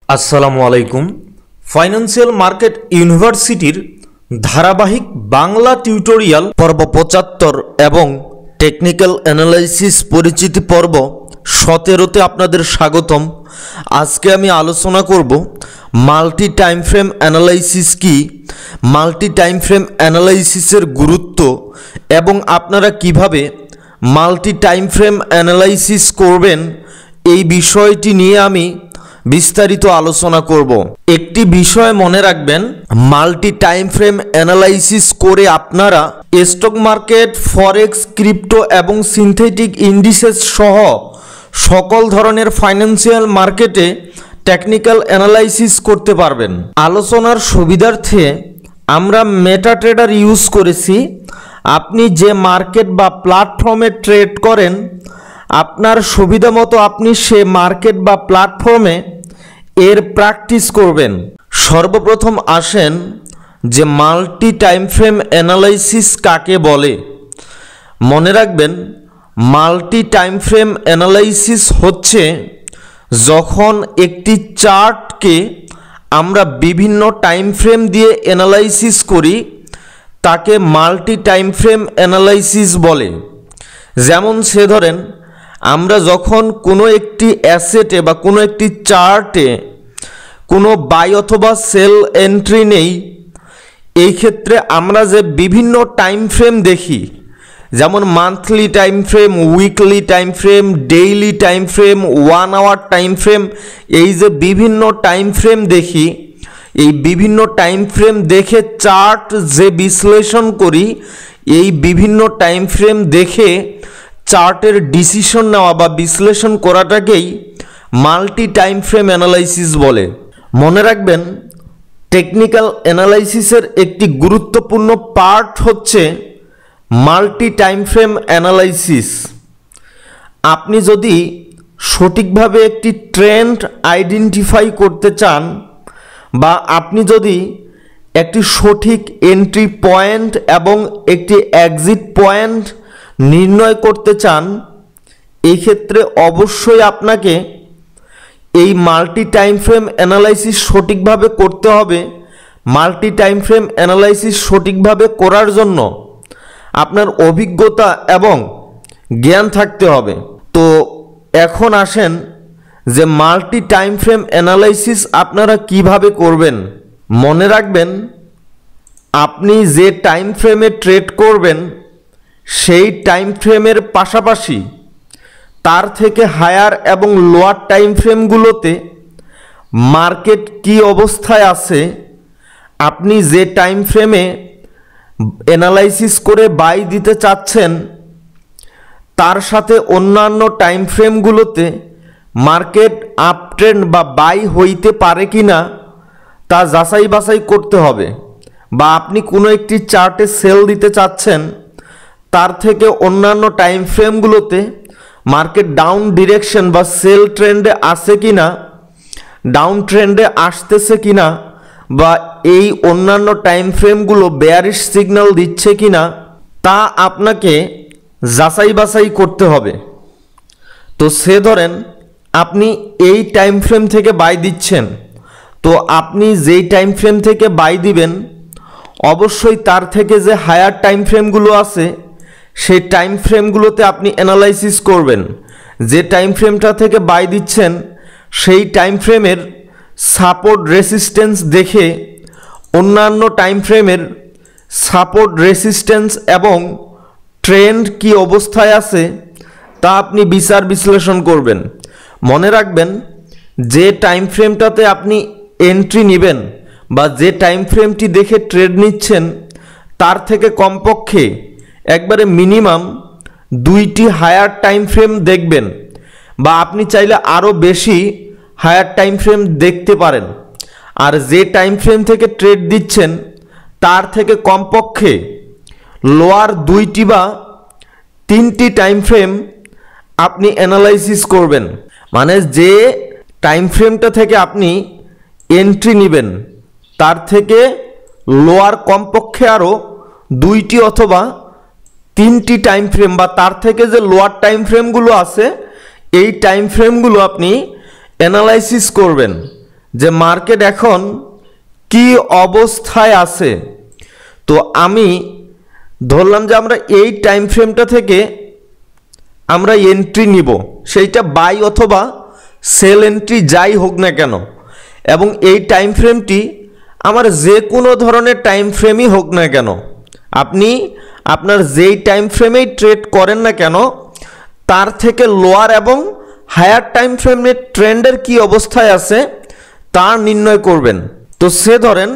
আসসালামু আলাইকুম। Financial market ইউনিভার্সিটির ধারাবাহিক বাংলা টিউটোরিয়াল পর্ব ৭৫ এবং টেকনিক্যাল অ্যানালাইসিস পরিচিতি পর্ব ১৭তে আপনাদের স্বাগতম। আজকে আমি আলোচনা করব মাল্টি টাইম ফ্রেম অ্যানালাইসিস কি, মাল্টি টাইম ফ্রেম অ্যানালাইসিসের গুরুত্ব এবং আপনারা কিভাবে মাল্টি টাইম ফ্রেম অ্যানালাইসিস করবেন এই বিষয়টি নিয়ে আমি বিস্তারিত আলোচনা করব। একটি বিষয় মনে রাখবেন, মাল্টি টাইম ফ্রেম অ্যানালাইসিস করে আপনারা স্টক মার্কেট, ফরেক্স, ক্রিপ্টো এবং সিনথেটিক ইন্ডিসেস সহ সকল ধরনের ফাইন্যান্সিয়াল মার্কেটে টেকনিক্যাল অ্যানালাইসিস করতে পারবেন। আলোচনার সুবিধার্থে আমরা মেটাট্রেডার ইউজ করেছি। আপনি যে মার্কেট বা প্ল্যাটফর্মে ট্রেড করেন, আপনার সুবিধা মতো আপনি সে মার্কেট বা প্ল্যাটফর্মে এর প্র্যাকটিস করবেন। সর্বপ্রথম আসেন যে মাল্টি টাইম ফ্রেম অ্যানালাইসিস কাকে বলে। মনে রাখবেন, মাল্টি টাইম ফ্রেম অ্যানালাইসিস হচ্ছে যখন একটি চার্টকে আমরা বিভিন্ন টাইম ফ্রেম দিয়ে অ্যানালাইসিস করি তাকে মাল্টি টাইম ফ্রেম অ্যানালাইসিস বলে। যেমন সে ধরেন, আমরা যখন কোনো একটি অ্যাসেটে বা কোনো একটি চার্টে কোনো বাই অথবা সেল এন্ট্রি নেই, এই ক্ষেত্রে আমরা যে বিভিন্ন টাইম ফ্রেম দেখি, যেমন monthly time frame, weekly time frame, daily time frame, 1 hour time frame, এই যে বিভিন্ন টাইম ফ্রেম দেখি, এই বিভিন্ন টাইম ফ্রেম দেখে চার্ট যে বিশ্লেষণ করি, এই বিভিন্ন টাইম ফ্রেম দেখে চার্টের ডিসিশন নেওয়া বা বিশ্লেষণ করাটাকেই মাল্টি টাইম ফ্রেম অ্যানালাইসিস বলে। মনে রাখবেন, টেকনিক্যাল অ্যানালাইসিসের একটি গুরুত্বপূর্ণ পার্ট হচ্ছে মাল্টি টাইম ফ্রেম অ্যানালাইসিস। আপনি যদি সঠিকভাবে একটি ট্রেন্ড আইডেন্টিফাই করতে চান বা আপনি যদি একটি সঠিক এন্ট্রি পয়েন্ট এবং একটি এক্সিট পয়েন্ট নির্ণয় করতে চান, এই ক্ষেত্রে অবশ্যই আপনাকে এই মাল্টি টাইম ফ্রেম অ্যানালাইসিস সঠিকভাবে করতে হবে। মাল্টি টাইম ফ্রেম অ্যানালাইসিস সঠিকভাবে করার জন্য আপনার অভিজ্ঞতা এবং জ্ঞান থাকতে হবে। তো এখন আসেন যে মাল্টি টাইম ফ্রেম অ্যানালাইসিস আপনারা কিভাবে করবেন। মনে রাখবেন, আপনি যে টাইম ফ্রেমে ট্রেড করবেন সেই টাইম ফ্রেমের পাশাপাশি তার থেকে হায়ার এবং লোয়ার টাইম ফ্রেমগুলোতে মার্কেট কি অবস্থায় আছে, আপনি যে টাইম ফ্রেমে অ্যানালাইসিস করে বাই দিতে চাচ্ছেন তার সাথে অন্যান্য টাইম ফ্রেমগুলোতে মার্কেট আপ ট্রেন্ড বা বাই হইতে পারে কি না তা যাচাই বাছাই করতে হবে। বা আপনি কোনো একটি চার্টে সেল দিতে চাচ্ছেন, তার থেকে অন্যান্য টাইম ফ্রেমগুলোতে মার্কেট ডাউন ডিরেকশন বা সেল ট্রেন্ডে আছে কি না, ডাউন ট্রেন্ডে আসতেছে কি না, বা এই অন্যান্য টাইম ফ্রেমগুলো বেয়ারিশ সিগন্যাল দিচ্ছে কি না তা আপনাকে যাচাই বাছাই করতে হবে। তো সে ধরেন আপনি এই টাইম ফ্রেম থেকে বাই দিচ্ছেন, তো আপনি যেই টাইম ফ্রেম থেকে বাই দিবেন অবশ্যই তার থেকে যে হায়ার টাইম ফ্রেমগুলো আছে সেই টাইম ফ্রেমগুলোতে আপনি অ্যানালাইসিস করবেন। যে টাইম ফ্রেমটা থেকে বাই দিচ্ছেন সেই টাইম ফ্রেমের সাপোর্ট রেসিস্ট্যান্স দেখে অন্যান্য টাইম ফ্রেমের সাপোর্ট রেসিস্ট্যান্স এবং ট্রেন্ড কি অবস্থায় আছে তা আপনি বিচার বিশ্লেষণ করবেন। মনে রাখবেন, যে টাইম ফ্রেমটাতে আপনি এন্ট্রি নেবেন বা যে টাইম ফ্রেমটি দেখে ট্রেড নিচ্ছেন তার থেকে কমপক্ষে একবারে মিনিমাম 2টি হায়ার টাইম ফ্রেম দেখবেন, বা আপনি চাইলে আরও বেশি হায়ার টাইম ফ্রেম দেখতে পারেন। আর যে টাইম ফ্রেম থেকে ট্রেড দিচ্ছেন তার থেকে কমপক্ষে লোয়ার 2টি বা 3টি টাইম ফ্রেম আপনি অ্যানালাইসিস করবেন। মানে যে টাইম ফ্রেমটা থেকে আপনি এন্ট্রি নেবেন তার থেকে লোয়ার কমপক্ষে আরও 2টি অথবা 3টি টাইম ফ্রেম বা তার থেকে যে লোয়ার টাইম ফ্রেমগুলো আছে এই টাইম ফ্রেমগুলো আপনি অ্যানালাইসিস করবেন। যে মার্কেট এখন কি অবস্থায় আছে। তো আমি ধরলাম যে আমরা এই টাইম ফ্রেমটা থেকে আমরা এন্ট্রি নিব, সেইটা বাই অথবা সেল এন্ট্রি যাই হোক না কেন, এবং এই টাইম ফ্রেমটি আমার যে কোনো ধরনের টাইম ফ্রেমই হোক না কেন, আপনি আপনার যেই টাইম ফ্রেমেই ট্রেড করেন না কেন তার থেকে লোয়ার এবং হায়ার টাইম ফ্রেমের ট্রেন্ডের কি অবস্থায় আছে তা নির্ণয় করবেন। তো সে ধরেন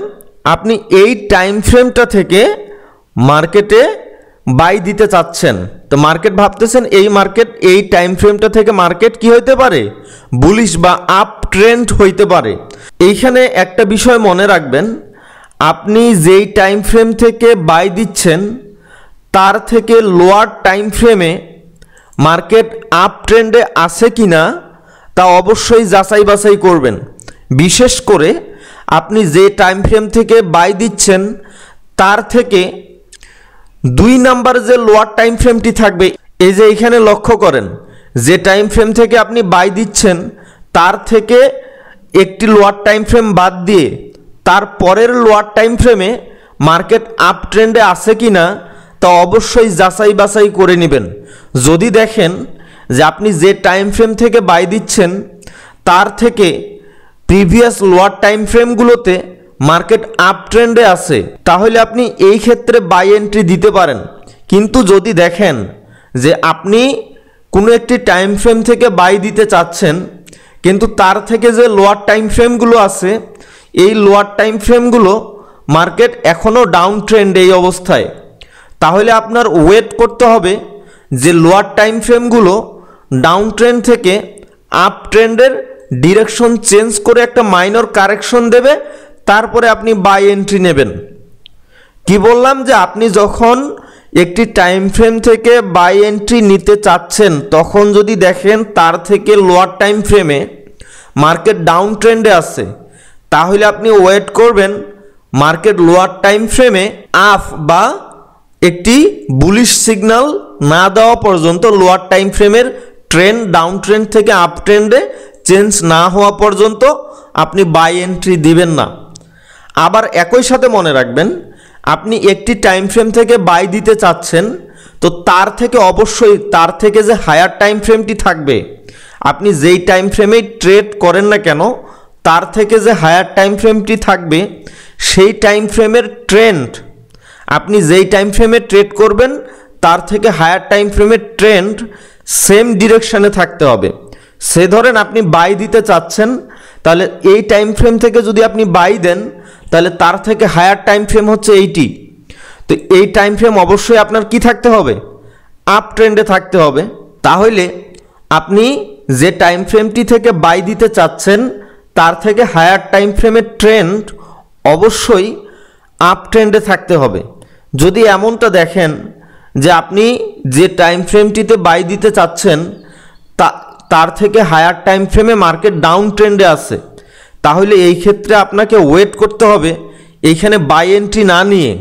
আপনি এই টাইম ফ্রেমটা থেকে মার্কেটে বাই দিতে চাচ্ছেন, তো মার্কেট ভাবতেছেন এই টাইম ফ্রেমটা থেকে মার্কেট কি হইতে পারে, বুলিশ বা আপ ট্রেন্ড হইতে পারে। এইখানে একটা বিষয় মনে রাখবেন, আপনি যেই টাইম ফ্রেম থেকে বাই দিচ্ছেন তার থেকে লোয়ার টাইম ফ্রেমে মার্কেট আপ ট্রেন্ডে আছে কিনা তা অবশ্যই যাচাই বাছাই করবেন। বিশেষ করে আপনি যে টাইম ফ্রেম থেকে বাই দিচ্ছেন তার থেকে 2 নাম্বার যে লোয়ার টাইম ফ্রেমটি থাকবে, এই যে এখানে লক্ষ্য করেন, যে টাইম ফ্রেম থেকে আপনি বাই দিচ্ছেন তার থেকে একটি লোয়ার টাইম ফ্রেম বাদ দিয়ে তার পরের লোয়ার টাইম ফ্রেমে মার্কেট আপ ট্রেন্ডে আছে কিনা তা অবশ্যই যাচাই বাছাই করে নেবেন। যদি দেখেন যে আপনি যে টাইম ফ্রেম থেকে বাই দিচ্ছেন তার থেকে প্রিভিয়াস লোয়ার টাইম ফ্রেমগুলোতে মার্কেট আপ ট্রেন্ডে আছে, তাহলে আপনি এই ক্ষেত্রে বাই এন্ট্রি দিতে পারেন। কিন্তু যদি দেখেন যে আপনি কোনো একটি টাইম ফ্রেম থেকে বাই দিতে চাচ্ছেন কিন্তু তার থেকে যে লোয়ার টাইম ফ্রেমগুলো আছে এই লোয়ার টাইম ফ্রেমগুলো মার্কেট এখনও ডাউন ট্রেন্ড এই অবস্থায়, তাহলে আপনার ওয়েট করতে হবে যে লোয়ার টাইম ফ্রেমগুলো ডাউন ট্রেন্ড থেকে আপ ট্রেন্ডের ডিরেকশন চেঞ্জ করে একটা মাইনর কারেকশন দেবে, তারপরে আপনি বাই এন্ট্রি নেবেন। কি বললাম যে আপনি যখন একটি টাইম ফ্রেম থেকে বাই এন্ট্রি নিতে চাচ্ছেন তখন যদি দেখেন তার থেকে লোয়ার টাইম ফ্রেমে মার্কেট ডাউন ট্রেন্ডে আছে, তাহলে আপনি ওয়েট করবেন মার্কেট লোয়ার টাইম ফ্রেমে আপ বা একটি বুলিশ সিগন্যাল না দেওয়া পর্যন্ত, লোয়ার টাইম ফ্রেমের ট্রেন্ড ডাউন ট্রেন্ড থেকে আপ ট্রেন্ডে চেঞ্জ না হওয়া পর্যন্ত আপনি বাই এন্ট্রি দিবেন না। আবার একই সাথে মনে রাখবেন, আপনি একটি টাইম ফ্রেম থেকে বাই দিতে চাচ্ছেন তো তার থেকে অবশ্যই তার থেকে যে হায়ার টাইম ফ্রেমটি থাকবে, আপনি যেই টাইম ফ্রেমেই ট্রেড করেন না কেন তার থেকে যে হায়ার টাইম ফ্রেমটি থাকবে সেই টাইম ফ্রেমের ট্রেন্ড, আপনি যেই টাইম ফ্রেমে ট্রেড করবেন তার থেকে হায়ার টাইম ফ্রেমের ট্রেন্ড সেম ডিরেকশানে থাকতে হবে। সে ধরেন আপনি বাই দিতে চাচ্ছেন, তাহলে এই টাইম ফ্রেম থেকে যদি আপনি বাই দেন তাহলে তার থেকে হায়ার টাইম ফ্রেম হচ্ছে এইটি, তো এই টাইম ফ্রেম অবশ্যই আপনার কি থাকতে হবে, আপ ট্রেন্ডে থাকতে হবে। তাহলে আপনি যে টাইম ফ্রেমটি থেকে বাই দিতে চাচ্ছেন তার থেকে হায়ার টাইম ফ্রেমের ট্রেন্ড অবশ্যই আপ ট্রেন্ডে থাকতে হবে। যদি এমনটা দেখেন যে আপনি যে টাইম ফ্রেমটিতে বাই দিতে চাচ্ছেন তার থেকে হায়ার টাইম ফ্রেমে মার্কেট ডাউন ট্রেন্ডে আছে, তাহলে এই ক্ষেত্রে আপনাকে ওয়েট করতে হবে এইখানে বাই এন্ট্রি না নিয়ে,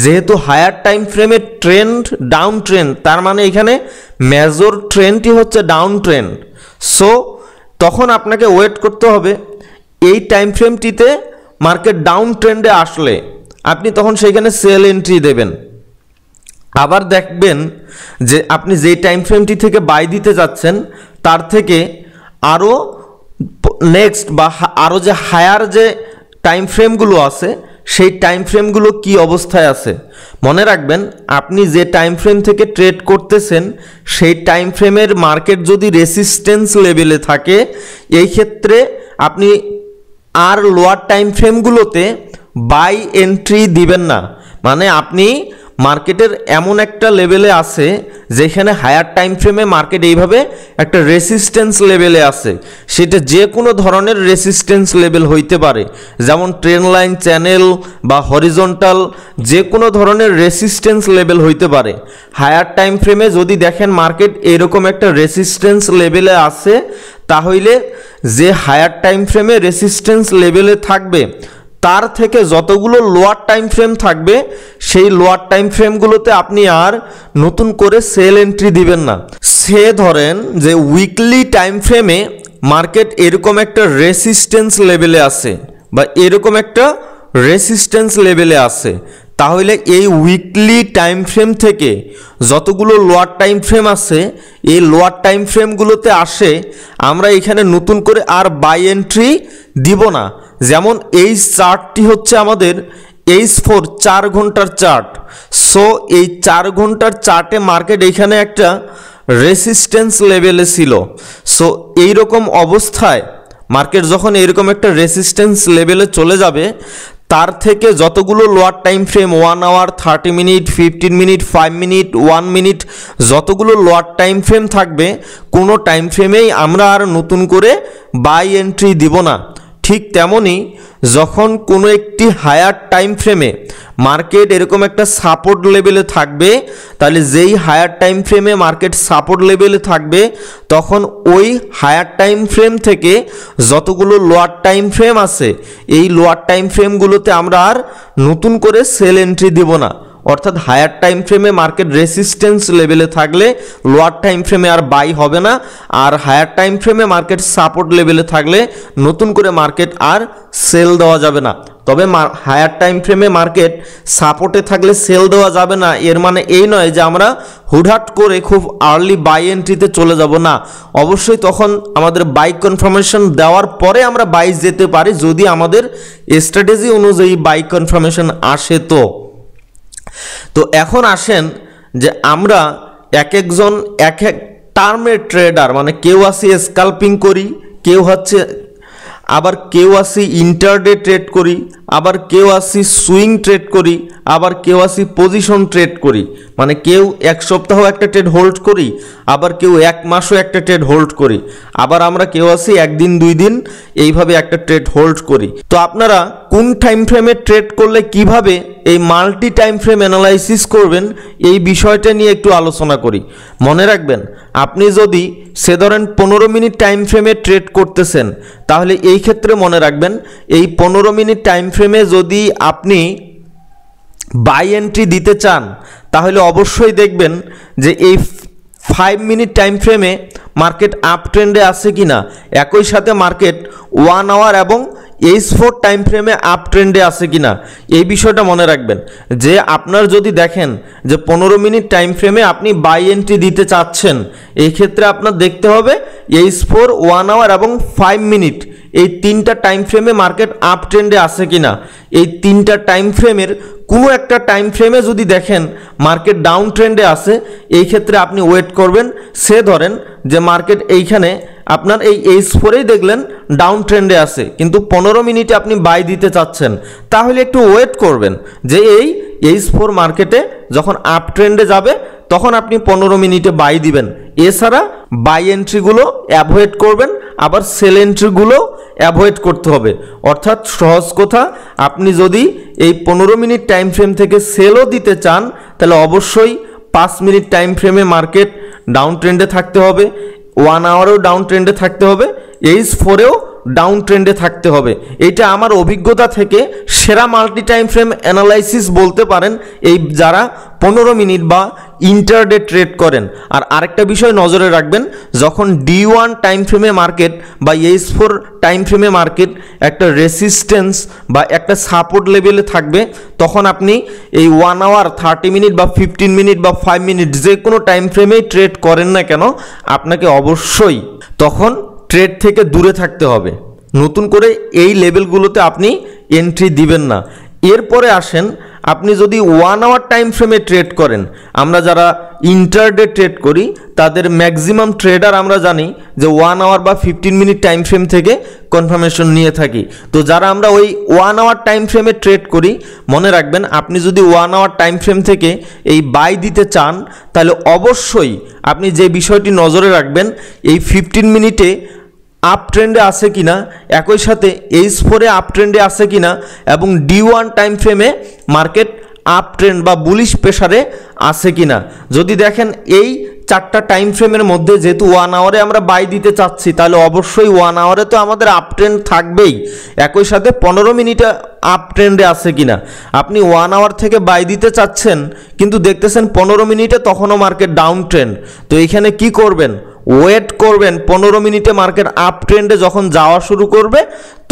যেহেতু হায়ার টাইম ফ্রেমের ট্রেন্ড ডাউন ট্রেন্ড, তার মানে এখানে মেজর ট্রেন্ডটি হচ্ছে ডাউন ট্রেন্ড। সো তখন আপনাকে ওয়েট করতে হবে এই টাইম ফ্রেমটিতে মার্কেট ডাউন ট্রেন্ডে আসলে আপনি তখন সেইখানে সেল এন্ট্রি দেবেন। আবার দেখবেন যে আপনি যেই টাইম ফ্রেমটি থেকে বাই দিতে যাচ্ছেন তার থেকে আরও নেক্সট বা আরও যে হায়ার যে টাইম ফ্রেমগুলো আছে সেই টাইম ফ্রেমগুলো কি অবস্থায় আছে। মনে রাখবেন, আপনি যে টাইম ফ্রেম থেকে ট্রেড করতেছেন সেই টাইম ফ্রেমের মার্কেট যদি রেসিস্ট্যান্স লেভেলে থাকে, এই ক্ষেত্রে আপনি আর লোয়ার টাইম ফ্রেমগুলোতে বাই এন্ট্রি দিবেন না। মানে আপনি মার্কেটের এমন একটা লেভেলে আছে যেখানে হায়ার টাইম ফ্রেমে মার্কেট এইভাবে একটা রেসিস্ট্যান্স লেভেলে আছে, সেটা যে কোনো ধরনের রেসিস্ট্যান্স লেভেল হইতে পারে, যেমন ট্রেন লাইন, চ্যানেল বা হরিজন্টাল, যে কোনো ধরনের রেসিস্ট্যান্স লেভেল হইতে পারে। হায়ার টাইম ফ্রেমে যদি দেখেন মার্কেট এরকম একটা রেসিস্ট্যান্স লেভেলে আছে, তাহলে যে হায়ার টাইম ফ্রেমে রেসিস্ট্যান্স লেভেলে থাকবে তার থেকে যতগুলো লোয়ার টাইম ফ্রেম থাকবে সেই লোয়ার টাইম ফ্রেমগুলোতে আপনি আর নতুন করে সেল এন্ট্রি দিবেন না। সে ধরেন যে উইকলি টাইম ফ্রেমে মার্কেট এরকম একটা রেসিস্ট্যান্স লেভেলে আছে বা এরকম একটা রেসিস্ট্যান্স লেভেলে আছে, তাহলে এই উইকলি টাইম ফ্রেম থেকে যতগুলো লোয়ার টাইম ফ্রেম আছে এই লোয়ার টাইম ফ্রেমগুলোতে আসে আমরা এখানে নতুন করে আর বাই এন্ট্রি দিব না। যেমন এই চার্টটি হচ্ছে আমাদের H4 4 ঘন্টার চার্ট। সো এই 4 ঘন্টার চার্টে মার্কেট এখানে একটা রেসিস্ট্যান্স লেভেলে ছিল। সো এইরকম অবস্থায় মার্কেট যখন এরকম একটা রেসিস্ট্যান্স লেভেলে চলে যাবে, তার থেকে যতগুলো lower time frame 1 hour, 30 minute, 15 minute, 5 minute, 1 minute যতগুলো লোয়ার টাইম ফ্রেম থাকবে কোনো টাইম ফ্রেমেই আমরা আর নতুন করে বাই এন্ট্রি দিব না। ঠিক তেমনি যখন কোনো একটি হায়ার টাইম ফ্রেমে মার্কেট এরকম একটা সাপোর্ট লেভেলে থাকবে, তাহলে যেই হায়ার টাইম ফ্রেমে মার্কেট সাপোর্ট লেভেলে থাকবে তখন ওই হায়ার টাইম ফ্রেম থেকে যতগুলো লোয়ার টাইম ফ্রেম আছে এই লোয়ার টাইম ফ্রেমগুলোতে আমরা আর নতুন করে সেল এন্ট্রি দিব না। অর্থাৎ হায়ার টাইম ফ্রেমে মার্কেট রেসিস্ট্যান্স লেভেলে থাকলে লোয়ার টাইম ফ্রেমে আর বাই হবে না, আর হায়ার টাইম ফ্রেমে মার্কেট সাপোর্ট লেভেলে থাকলে নতুন করে মার্কেট আর সেল দেওয়া যাবে না। তবে হায়ার টাইম ফ্রেমে মার্কেট সাপোর্টে থাকলে সেল দেওয়া যাবে না এর মানে এই নয় যে আমরা হুটহাট করে খুব আর্লি বাই এন্ট্রিতে চলে যাব না। অবশ্যই তখন আমাদের বাই কনফার্মেশন দেওয়ার পরে আমরা বাই যেতে পারি যদি আমাদের স্ট্র্যাটেজি অনুযায়ী বাই কনফার্মেশন আসে। তো এখন আসেন যে আমরা এক একজন এক এক টার্মের ট্রেডার, মানে কেউ আসি স্ক্যাল্পিং করি, কেউ হচ্ছে আবার কেউ আসি ইন্টারডে ট্রেড করি, আবার কেউ আসি সুইং ট্রেড করি, আবার কেউ আসি পজিশন ট্রেড করি। মানে কেউ এক সপ্তাহ একটা ট্রেড হোল্ড করি, আবার কেউ এক মাসও একটা ট্রেড হোল্ড করি, আবার আমরা কেউ আসি একদিন 2 দিন এইভাবে একটা ট্রেড হোল্ড করি। তো আপনারা কোন টাইম ফ্রেমে ট্রেড করলে কিভাবে এই মাল্টি টাইম ফ্রেম অ্যানালাইসিস করবেন এই বিষয়টা নিয়ে একটু আলোচনা করি। মনে রাখবেন, আপনি যদি সে ধরেন 15 মিনিট টাইম ফ্রেমে ট্রেড করতেছেন, তাহলে এই ক্ষেত্রে মনে রাখবেন এই 15 মিনিট টাইম ফ্রেমে যদি আপনি বাই এন্ট্রি দিতে চান তাহলে অবশ্যই দেখবেন যে এই 5 মিনিট টাইম ফ্রেমে মার্কেট আপ ট্রেন্ডে আছে কিনা, একই সাথে মার্কেট 1 আওয়ার এবং H4 টাইম ফ্রেমে আপ ট্রেন্ডে আছে কিনা এই বিষয়টা মনে রাখবেন। যে আপনার যদি দেখেন যে 15 মিনিট টাইম ফ্রেমে আপনি বাই এন্ট্রি দিতে চাচ্ছেন, এই ক্ষেত্রে আপনার দেখতে হবে H4, 1 আওয়ার এবং 5 মিনিট এই 3টা টাইম ফ্রেমে মার্কেট আপ ট্রেন্ডে আছে কিনা। এই 3টা টাইম ফ্রেমের কোনো একটা টাইম ফ্রেমে যদি দেখেন মার্কেট ডাউন ট্রেন্ডে আছে, এই ক্ষেত্রে আপনি ওয়েট করবেন। সে ধরেন যে মার্কেট এইখানে আপনার এই H4-এই দেখলেন ডাউন ট্রেন্ডে আছে, কিন্তু 15 মিনিটে আপনি বাই দিতে চাচ্ছেন, তাহলে একটু ওয়েট করবেন যে এই H4 মার্কেটে যখন আপ ট্রেন্ডে যাবে তখন আপনি 15 মিনিটে বাই দিবেন। এছাড়া বাই এন্ট্রিগুলো অ্যাভয়েড করবেন, আবার সেল এন্ট্রিগুলো অ্যাভয়েড করতে হবে। অর্থাৎ সহজ কথা, আপনি যদি এই 15 মিনিট টাইম ফ্রেম থেকে সেলও দিতে চান তাহলে অবশ্যই 5 মিনিট টাইম ফ্রেমে মার্কেট ডাউন ট্রেন্ডে থাকতে হবে, 1 আওয়ারেও ডাউন ট্রেন্ডে থাকতে হবে, H4-এও ডাউন ট্রেন্ডে থাকতে হবে। এটা আমার অভিজ্ঞতা থেকে সেরা মাল্টি টাইম ফ্রেম অ্যানালাইসিস বলতে পারেন এই যারা 15 মিনিট বা ইন্টারডে ট্রেড করেন। আর আরেকটা বিষয় নজরে রাখবেন, যখন D1 টাইম ফ্রেমে মার্কেট বা H4 টাইম ফ্রেমে মার্কেট একটা রেসিস্ট্যান্স বা একটা সাপোর্ট লেভেলে থাকবে, তখন আপনি এই 1 আওয়ার, 30 মিনিট বা 15 মিনিট বা 5 মিনিট যে কোনো টাইম ফ্রেমেই ট্রেড করেন না কেন, আপনাকে অবশ্যই তখন ট্রেড থেকে দূরে থাকতে হবে। নতুন করে এই লেভেলগুলোতে আপনি এন্ট্রি দিবেন না। এরপরে আসেন, আপনি যদি 1 আওয়ার টাইম ফ্রেমে ট্রেড করেন, আমরা যারা ইন্টারডে ট্রেড করি তাদের ম্যাক্সিমাম ট্রেডার আমরা জানি যে 1 আওয়ার বা 15 মিনিট টাইম ফ্রেম থেকে কনফার্মেশন নিয়ে থাকি। তো যারা আমরা ওই 1 আওয়ার টাইম ফ্রেমে ট্রেড করি, মনে রাখবেন আপনি যদি 1 আওয়ার টাইম ফ্রেম থেকে এই বাই দিতে চান তাহলে অবশ্যই আপনি যে বিষয়টি নজরে রাখবেন এই 15 মিনিটে আপ ট্রেন্ডে আছে কিনা, একই সাথে H4-এ আপ ট্রেন্ডে আছে কিনা এবং D1 টাইম ফ্রেমে মার্কেট আপ ট্রেন্ড বা বুলিশ প্রেসারে আছে কিনা। যদি দেখেন এই 4টা টাইম ফ্রেমের মধ্যে যেহেতু 1 আওয়ারে আমরা বাই দিতে চাচ্ছি, তাহলে অবশ্যই 1 আওয়ারে তো আমাদের আপ ট্রেন্ড থাকবেই, একই সাথে 15 মিনিটে আপ ট্রেন্ডে আছে কিনা। আপনি 1 আওয়ার থেকে বাই দিতে চাচ্ছেন কিন্তু দেখতেছেন 15 মিনিটে তখনও মার্কেট ডাউন ট্রেন্ড, তো এখানে কি করবেন, ওয়েট করবেন 15 মিনিটে মার্কেট আপ ট্রেন্ডে যখন যাওয়া শুরু করবে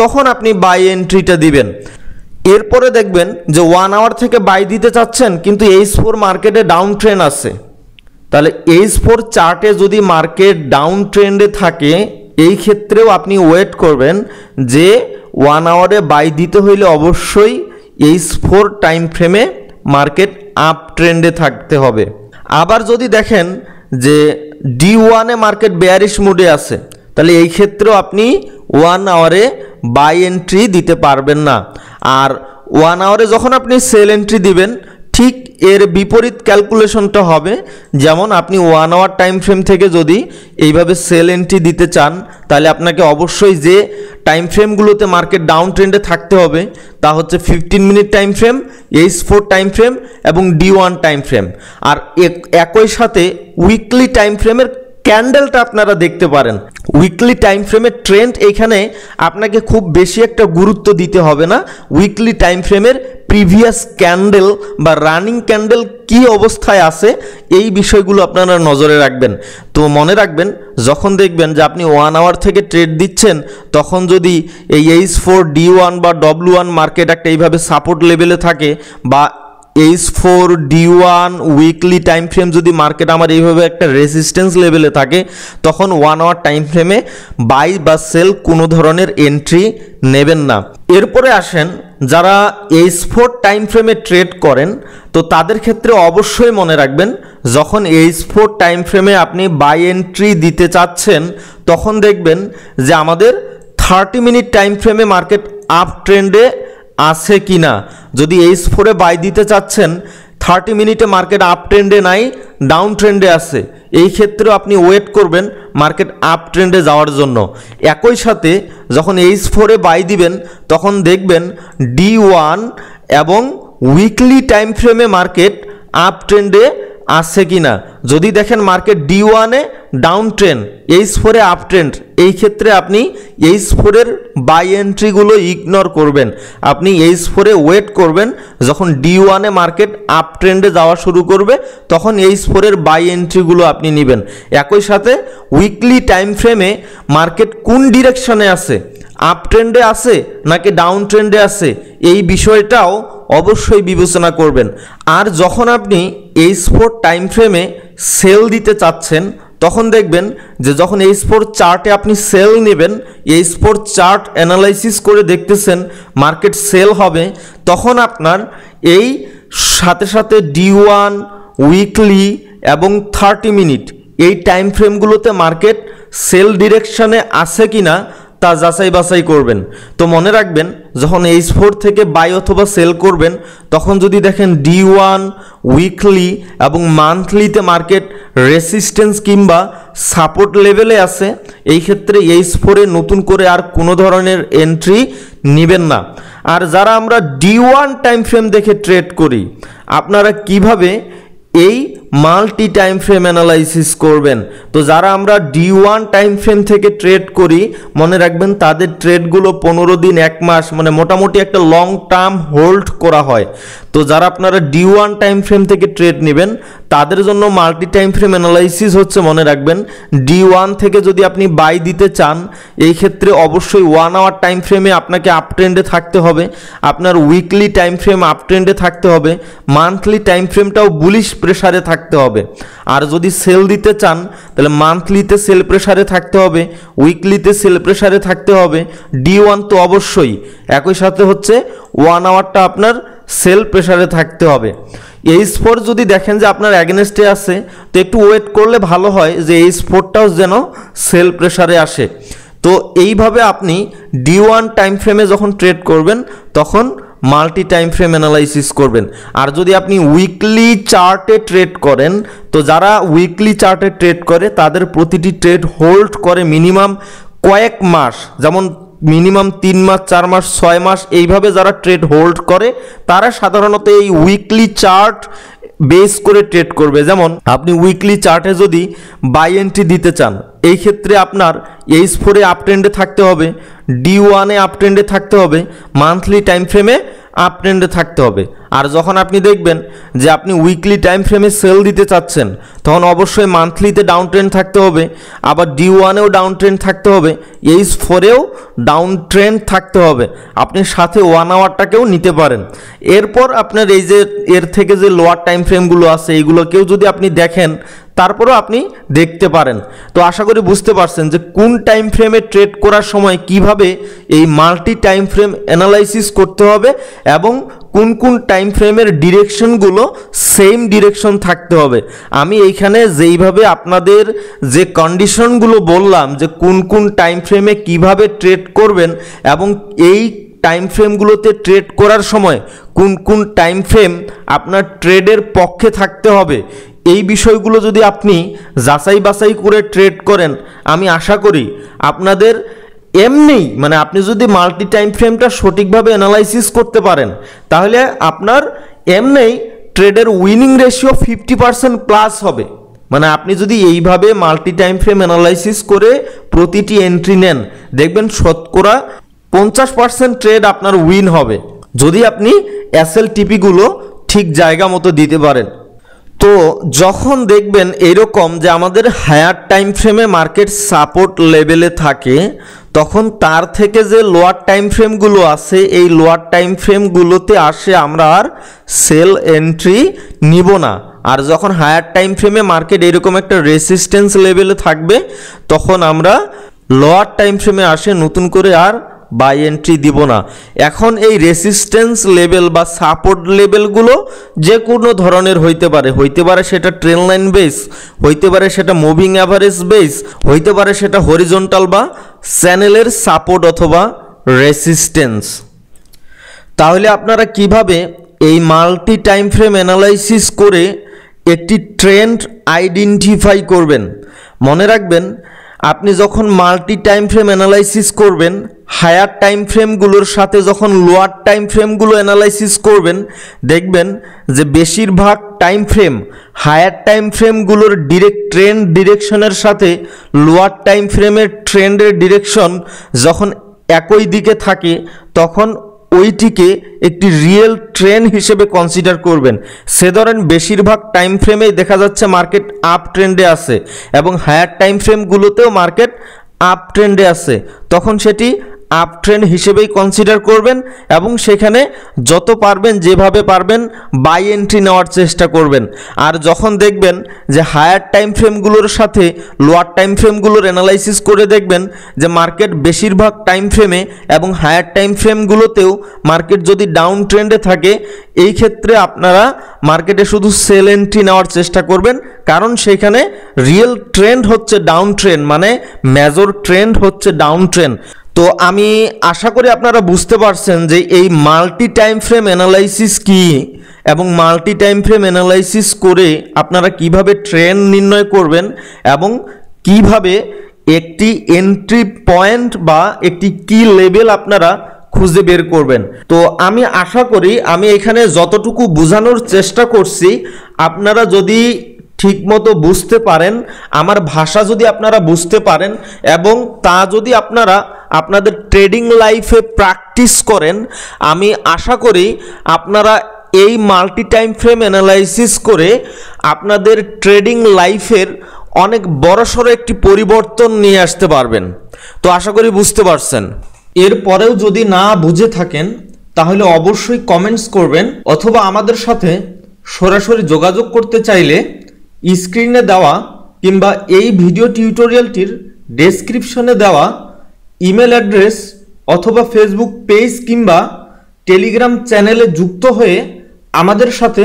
তখন আপনি বাই এন্ট্রিটা দিবেন। এরপরে দেখবেন যে 1 আওয়ার থেকে বাই দিতে চাচ্ছেন কিন্তু H4 মার্কেটে ডাউন ট্রেন্ড আছে, তাহলে H4 চার্টে যদি মার্কেট ডাউন ট্রেন্ডে থাকে এই ক্ষেত্রেও আপনি ওয়েট করবেন যে 1 আওয়ারে বাই দিতে হইলে অবশ্যই H4 টাইম ফ্রেমে মার্কেট আপ ট্রেন্ডে থাকতে হবে। আবার যদি দেখেন যে D1-এ মার্কেট বেয়ারিশ মুডে আছে তাহলে এই ক্ষেত্রেও আপনি 1 আওয়ারে বাই এন্ট্রি দিতে পারবেন না। আর 1 আওয়ারে যখন আপনি সেল এন্ট্রি দিবেন ঠিক এর বিপরীত ক্যালকুলেশনটা হবে। যেমন আপনি 1 আওয়ার টাইম ফ্রেম থেকে যদি এইভাবে সেল এন্ট্রি দিতে চান তাহলে আপনাকে অবশ্যই যে টাইম ফ্রেমগুলোতে মার্কেট ডাউন ট্রেন্ডে থাকতে হবে তা হচ্ছে 15 minute time frame, H4 time frame এবং D1 টাইম ফ্রেম। আর একই সাথে উইকলি টাইম ফ্রেমের ক্যান্ডেলটা আপনারা দেখতে পারেন। উইকলি টাইম ফ্রেমের ট্রেন্ড এখানে আপনাকে খুব বেশি একটা গুরুত্ব দিতে হবে না। উইকলি টাইম ফ্রেমের প্রিভিয়াস ক্যান্ডেল বা রানিং ক্যান্ডেল কি অবস্থায় আছে এই বিষয়গুলো আপনারা নজরে রাখবেন। তো মনে রাখবেন যখন দেখবেন যে আপনি 1 আওয়ার থেকে ট্রেড দিচ্ছেন তখন যদি এই H4 D1 বা W1 মার্কেট একটা এইভাবে সাপোর্ট লেভেলে থাকে বা H4 D1 weekly time frame যদি মার্কেট আমার এইভাবে একটা রেজিস্ট্যান্স লেভেলে থাকে তখন 1 আওয়ার টাইম ফ্রেমে বাই বা সেল কোনো ধরনের এন্ট্রি নেবেন না। এরপরে আসেন যারা H4 টাইম ফ্রেমে ট্রেড করেন তো তাদের ক্ষেত্রে অবশ্যই মনে রাখবেন যখন H4 টাইম ফ্রেমে আপনি বাই এন্ট্রি দিতে চাচ্ছেন তখন দেখবেন যে আমাদের 30 মিনিট টাইম ফ্রেমে মার্কেট আপ ট্রেন্ডে আছে কিনা। যদি H4-এ বাই দিতে চাচ্ছেন 30 মিনিটে মার্কেট আপ ট্রেন্ডে নাই, ডাউন ট্রেন্ডে আছে, এই ক্ষেত্রেও আপনি ওয়েট করবেন মার্কেট আপ ট্রেন্ডে যাওয়ার জন্য। একই সাথে যখন H4-এ বাই দিবেন তখন দেখবেন D1 এবং উইকলি টাইম ফ্রেমে মার্কেট আপ ট্রেন্ডে আছে কিনা। যদি দেখেন মার্কেট D1-এ ডাউন ট্রেন্ড, H4-এ আপ ট্রেন্ড, এই ক্ষেত্রে আপনি H4-এর বাই এন্ট্রিগুলো ইগনোর করবেন। আপনি H4-এ ওয়েট করবেন যখন D1-এ মার্কেট আপ ট্রেন্ডে যাওয়া শুরু করবে তখন H4-এর বাই এন্ট্রিগুলো আপনি নেবেন। একই সাথে উইকলি টাইম ফ্রেমে মার্কেট কোন ডিরেকশনে আছে, আপ ট্রেন্ডে আছে নাকি ডাউন ট্রেন্ডে আছে, এই বিষয়টাও অবশ্যই বিবেচনা করবেন। আর যখন আপনি H4 টাইম ফ্রেমে সেল দিতে চাচ্ছেন তখন দেখবেন যে যখন H4 চার্টে আপনি সেল নেবেন, H4 চার্ট অ্যানালাইসিস করে দেখতেছেন মার্কেট সেল হবে, তখন আপনার এই সাথে সাথে D1 উইকলি এবং 30 মিনিট এই টাইম ফ্রেমগুলোতে মার্কেট সেল ডিরেকশনে আছে কিনা তা যাচাই বাছাই করবেন। তো মনে রাখবেন যখন H4 থেকে বাই অথবা সেল করবেন তখন যদি দেখেন D1 উইকলি এবং মান্থলিতে মার্কেট রেসিস্ট্যান্স কিংবা সাপোর্ট লেভেলে আছে, এই ক্ষেত্রে H4-এ নতুন করে আর কোনো ধরনের এন্ট্রি নেবেন না। আর যারা আমরা D1 টাইম ফ্রেম দেখে ট্রেড করি আপনারা কিভাবে এই মাল্টি টাইম ফ্রেম অ্যানালাইসিস করবেন। তো যারা আমরা D1 টাইম ফ্রেম থেকে ট্রেড করি মনে রাখবেন তাদের ট্রেডগুলো 15 দিন 1 মাস মানে মোটামুটি একটা লং টার্ম হোল্ড করা হয়। তো যারা আপনারা D1 টাইম ফ্রেম থেকে ট্রেড নেবেন তাদের জন্য মাল্টি টাইম ফ্রেম অ্যানালাইসিস হচ্ছে মনে রাখবেন D1 থেকে যদি আপনি বাই দিতে চান এই ক্ষেত্রে অবশ্যই 1 আওয়ার টাইম ফ্রেমে আপনাকে আপ ট্রেন্ডে থাকতে হবে, আপনার উইকলি টাইম ফ্রেম আপ ট্রেন্ডে থাকতে হবে, মান্থলি টাইম ফ্রেমটাও বুলিশ প্রেসারে থাকতে হবে। আর যদি সেল দিতে চান তাহলে মান্থলিতে সেল প্রেসারে থাকতে হবে, উইকলিতে সেল প্রেসারে থাকতে হবে, D1 তো অবশ্যই, একই সাথে হচ্ছে 1 আওয়ারটা আপনার সেল প্রেসারে থাকতে হবে। H4 যদি দেখেন যে আপনার অ্যাগেনস্টে আছে তো একটু ওয়েট করলে ভালো হয় যে H4টাও যেন সেল প্রেসারে আসে। তো এইভাবে আপনি D1 টাইম ফ্রেমে যখন ট্রেড করবেন তখন মাল্টি টাইম ফ্রেম অ্যানালাইসিস করবেন। আর যদি আপনি উইকলি চার্টে ট্রেড করেন তো যারা উইকলি চার্টে ট্রেড করে তাদের প্রতিটি ট্রেড হোল্ড করে মিনিমাম কয়েক মাস, যেমন মিনিমাম 3 মাস 4 মাস 6 মাস এইভাবে যারা ট্রেড হোল্ড করে তারা সাধারণত এই উইকলি চার্ট বেস করে ট্রেড করবে। যেমন আপনি উইকলি চার্টে যদি বাই এন্ট্রি দিতে চান এই ক্ষেত্রে আপনার H4-এ আপ ট্রেন্ডে থাকতে হবে, D1-এ আপ ট্রেন্ডে থাকতে হবে, মান্থলি টাইম ফ্রেমে আপ ট্রেন্ডে থাকতে হবে। আর যখন আপনি দেখবেন যে আপনি উইকলি টাইম ফ্রেমে সেল দিতে চাচ্ছেন, তখন অবশ্যই মান্থলিতে ডাউন ট্রেন্ড থাকতে হবে, আবার D1-এও ডাউন ট্রেন্ড থাকতে হবে, H4-এও ডাউন ট্রেন্ড থাকতে হবে। আপনি সাথে 1 আওয়ারটাকেও নিতে পারেন। এরপর আপনার এই যে এর থেকে যে লোয়ার টাইম ফ্রেমগুলো আছে এইগুলোকেও যদি আপনি দেখেন, তারপরেও আপনি দেখতে পারেন। তো আশা করি বুঝতে পারছেন যে কোন টাইম ফ্রেমে ট্রেড করার সময় কিভাবে এই মাল্টি টাইম ফ্রেম অ্যানালাইসিস করতে হবে এবং কোন কোন টাইম ফ্রেমের ডিরেকশনগুলো সেম ডিরেকশন থাকতে হবে। আমি এইখানে যেইভাবে আপনাদের যে কন্ডিশনগুলো বললাম যে কোন কোন টাইম ফ্রেমে কিভাবে ট্রেড করবেন এবং এই টাইম ফ্রেমগুলোতে ট্রেড করার সময় কোন কোন টাইম ফ্রেম আপনার ট্রেডের পক্ষে থাকতে হবে, এই বিষয়গুলো যদি আপনি যাচাই বাছাই করে ট্রেড করেন, আমি আশা করি আপনাদের এমনি মানে আপনি যদি মাল্টি টাইম ফ্রেমটা সঠিকভাবে অ্যানালাইসিস করতে পারেন, তাহলে আপনার এমনি ট্রেডের উইনিং রেশিও 50% প্লাস হবে। মানে আপনি যদি এইভাবে মাল্টি টাইম ফ্রেম অ্যানালাইসিস করে প্রতিটি এন্ট্রি নেন, দেখবেন শতকরা 50% ট্রেড আপনার উইন হবে যদি আপনি SLTP-গুলো ঠিক জায়গা মতো দিতে পারেন। তো যখন দেখবেন এরকম যে আমাদের হায়ার টাইম ফ্রেমে মার্কেট সাপোর্ট লেভেলে থাকে, তখন তার থেকে যে লোয়ার টাইম ফ্রেমগুলো আছে এই লোয়ার টাইম ফ্রেমগুলোতে আসে আমরা আর সেল এন্ট্রি নিব না। আর যখন হায়ার টাইম ফ্রেমে মার্কেট এরকম একটা রেসিস্ট্যান্স লেভেলে থাকবে, তখন আমরা লোয়ার টাইম ফ্রেমে আসে নতুন করে আর বাই এন্ট্রি দিব না। এখন এই রেসিস্ট্যান্স লেভেল বা সাপোর্ট লেভেলগুলো যে কোনো ধরনের হইতে পারে সেটা ট্রেন লাইন বেস, হইতে পারে সেটা মুভিং অ্যাভারেজ বেস, হইতে পারে সেটা হরিজন্টাল বা চ্যানেলের সাপোর্ট অথবা রেসিস্ট্যান্স। তাহলে আপনারা কিভাবে এই মাল্টি টাইম ফ্রেম অ্যানালাইসিস করে একটি ট্রেন্ড আইডেন্টিফাই করবেন? মনে রাখবেন, আপনি যখন মাল্টি টাইম ফ্রেম অ্যানালাইসিস করবেন, হায়ার টাইম ফ্রেমগুলোর সাথে যখন লোয়ার টাইম ফ্রেমগুলো অ্যানালাইসিস করবেন, দেখবেন যে বেশিরভাগ টাইম ফ্রেম হায়ার টাইম ফ্রেমগুলোর ট্রেন্ড ডিরেকশনের সাথে লোয়ার টাইম ফ্রেমের ট্রেন্ডের ডিরেকশন যখন একই দিকে থাকে, তখন ওইটিকে একটি রিয়েল ট্রেন্ড হিসেবে কনসিডার করবেন। সে ধরেন বেশিরভাগ টাইম ফ্রেমেই দেখা যাচ্ছে মার্কেট আপ ট্রেন্ডে আছে এবং হায়ার টাইম ফ্রেমগুলোতেও মার্কেট আপ ট্রেন্ডে আছে, তখন সেটি আপ ট্রেন্ড হিসেবেই কনসিডার করবেন এবং সেখানে যত পারবেন যেভাবে পারবেন বাই এন্ট্রি নেওয়ার চেষ্টা করবেন। আর যখন দেখবেন যে হায়ার টাইম ফ্রেমগুলোর সাথে লোয়ার টাইম ফ্রেমগুলোর অ্যানালাইসিস করে দেখবেন যে মার্কেট বেশিরভাগ টাইম ফ্রেমে এবং হায়ার টাইম ফ্রেমগুলোতেও মার্কেট যদি ডাউন ট্রেন্ডে থাকে, এই ক্ষেত্রে আপনারা মার্কেটে শুধু সেল এন্ট্রি নেওয়ার চেষ্টা করবেন, কারণ সেখানে রিয়েল ট্রেন্ড হচ্ছে ডাউন ট্রেন্ড, মানে মেজর ট্রেন্ড হচ্ছে ডাউন ট্রেন্ড। তো আমি আশা করি আপনারা বুঝতে পারছেন যে এই মাল্টি টাইম ফ্রেম অ্যানালাইসিস কি এবং মাল্টি টাইম ফ্রেম অ্যানালাইসিস করে আপনারা কিভাবে ট্রেন্ড নির্ণয় করবেন এবং কিভাবে একটি এন্ট্রি পয়েন্ট বা একটি কি লেভেল আপনারা খুঁজে বের করবেন। তো আমি আশা করি আমি এখানে যতটুকু বোঝানোর চেষ্টা করছি, আপনারা যদি ঠিকমতো বুঝতে পারেন, আমার ভাষা যদি আপনারা বুঝতে পারেন এবং তা যদি আপনারা আপনাদের ট্রেডিং লাইফে প্র্যাকটিস করেন, আমি আশা করি আপনারা এই মাল্টি টাইম ফ্রেম অ্যানালাইসিস করে আপনাদের ট্রেডিং লাইফের অনেক বড়সড় একটি পরিবর্তন নিয়ে আসতে পারবেন। তো আশা করি বুঝতে পারছেন। এরপরেও যদি না বুঝে থাকেন তাহলে অবশ্যই কমেন্টস করবেন, অথবা আমাদের সাথে সরাসরি যোগাযোগ করতে চাইলে স্ক্রিনে দেওয়া কিংবা এই ভিডিও টিউটোরিয়ালটির ডেসক্রিপশনে দেওয়া ইমেল অ্যাড্রেস অথবা ফেসবুক পেজ কিংবা টেলিগ্রাম চ্যানেলে যুক্ত হয়ে আমাদের সাথে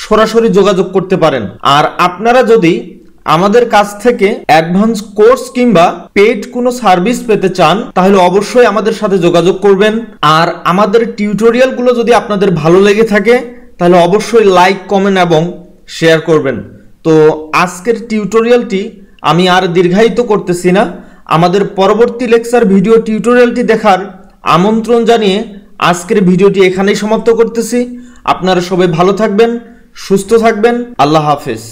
সরাসরি যোগাযোগ করতে পারেন। আর আপনারা যদি আমাদের কাছ থেকে অ্যাডভান্স কোর্স কিংবা পেইড কোনো সার্ভিস পেতে চান, তাহলে অবশ্যই আমাদের সাথে যোগাযোগ করবেন। আর আমাদের টিউটোরিয়ালগুলো যদি আপনাদের ভালো লেগে থাকে, তাহলে অবশ্যই লাইক, কমেন্ট এবং শেয়ার করবেন। তো আজকের টিউটোরিয়ালটি আমি আর দীর্ঘায়িত করতেছি না। আমাদের পরবর্তী লেকচার ভিডিও টিউটোরিয়ালটি দেখার আমন্ত্রণ জানিয়ে আজকের ভিডিওটি এখানেই সমাপ্ত করতেছি। আপনারা সবাই ভালো থাকবেন, সুস্থ থাকবেন। আল্লাহ হাফেজ।